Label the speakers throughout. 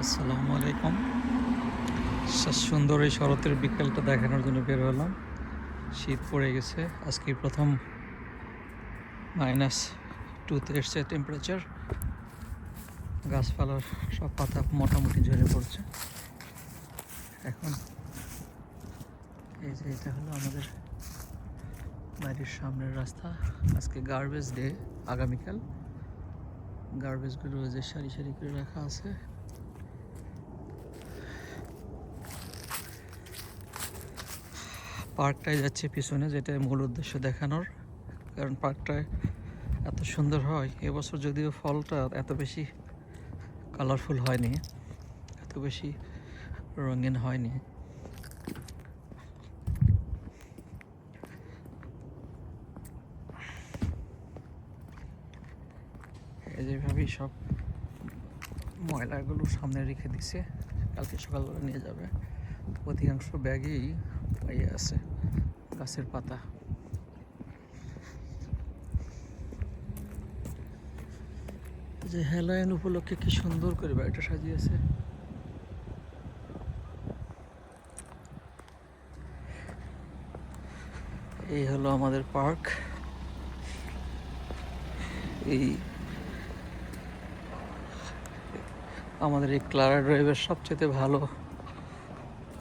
Speaker 1: আসসালামু আলাইকুম। সুন্দর এই শরতের বিকেলটা দেখানোর জন্য বের হলাম। শীত পড়ে গেছে, আজকে প্রথম -2তে এসছে টেম্পারেচার। গাছপালার সব পাতা মোটামুটি ঝরে পড়ছে। এখন এই যে এটা হলো আমাদের বাড়ির সামনের রাস্তা। আজকে গার্বেজ ডে, আগামীকাল গার্বেজগুলো যে সারি সারি করে রাখা আছে। পার্কটায় যাচ্ছে পিছনে, যেটা মূল উদ্দেশ্য দেখানোর। কারণ পার্কটায় এত সুন্দর হয়। এবছর যদিও ফলটা এত বেশি কালারফুল হয়নি, এত বেশি রঙিন হয়নি। যেভাবেই সব ময়লাগুলো সামনে রেখে দিছে, কালকে সকালবেলা নিয়ে যাবে। অধিকাংশ ব্যাগেই ইয়ে আছে, গাছের পাতা। যে হ্যালোইন উপলক্ষে কি সুন্দর করে বাড়িটা সাজিয়েছে। এই হলো আমাদের পার্ক। এই আমাদের এই ক্লারা ড্রাইভের সবচেয়ে ভালো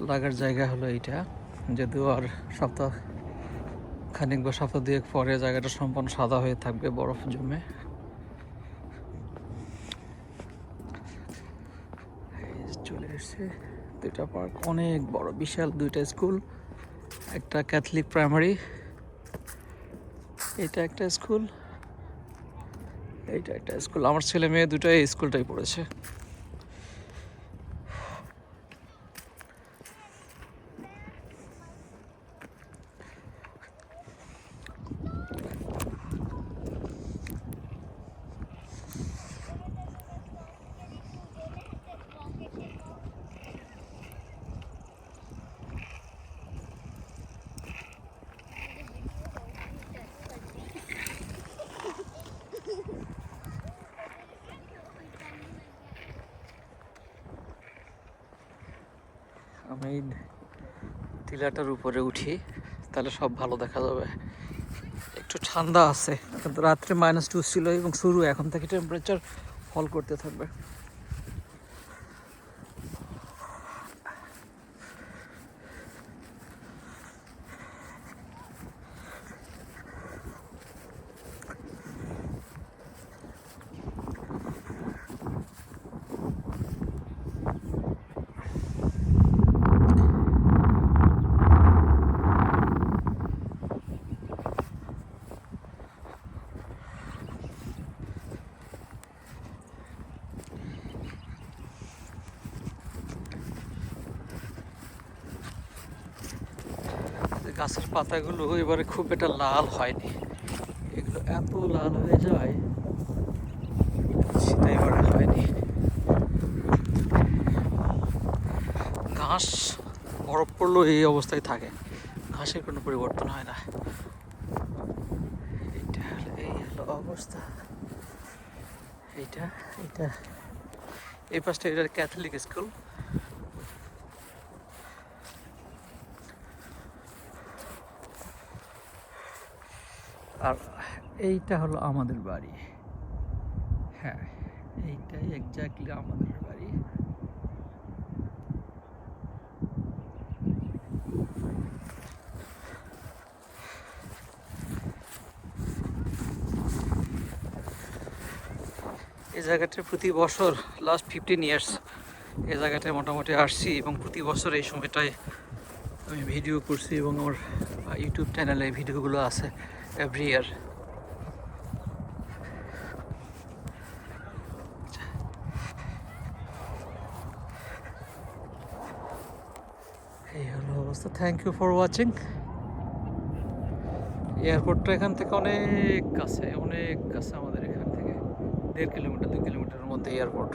Speaker 1: লাগার জায়গা হলো এইটা। যদিও আর সপ্তাহ খানিক বা সপ্তাহ দুয়েক পরে জায়গাটা সম্পূর্ণ সাদা হয়ে থাকবে, বরফ জমে। চলে এসছে দুইটা পার্ক, অনেক বড়, বিশাল। দুইটা স্কুল, একটা ক্যাথলিক প্রাইমারি, এটা একটা স্কুল, এইটা একটা স্কুল। আমার ছেলে মেয়ে দুটো এই স্কুলটাই পড়েছে। আমি টিলাটার উপরে উঠি, তাহলে সব ভালো দেখা যাবে। একটু ঠান্ডা আছে, কিন্তু রাত্রে -2 ছিল এবং শুরু এখন থেকে টেম্পারেচার ফল করতে থাকবে। গাছের পাতাগুলো এবারে খুব একটা লাল হয়নি, এগুলো এত লাল হয়ে যায় সেটা এবারে হয়নি। ঘাস বরফ পড়লেও এই অবস্থায় থাকে, ঘাসের কোনো পরিবর্তন হয় না। এই হলো অবস্থা। এইটা এইটা এই পাশটা এটা ক্যাথলিক স্কুল। আর এইটা হলো আমাদের বাড়ি। হ্যাঁ, এইটাই এক্স্যাক্টলি আমাদের বাড়ি। এই জায়গাটা প্রতি বছর লাস্ট 15 ইয়ার্স এই জায়গাটায় মোটামুটি আসছি, এবং প্রতি বছর এই সময়টায় আমি ভিডিও করছি, এবং আমার ইউটিউব চ্যানেলে ভিডিওগুলো আছে এভরি ইয়ার। এই হলো অবস্থা। Thank you for watching. এয়ারপোর্টটা এখান থেকে অনেক কাছে, অনেক কাছে। আমাদের এখান থেকে 1.5 কিলোমিটার 2 কিলোমিটারের মধ্যে এয়ারপোর্ট।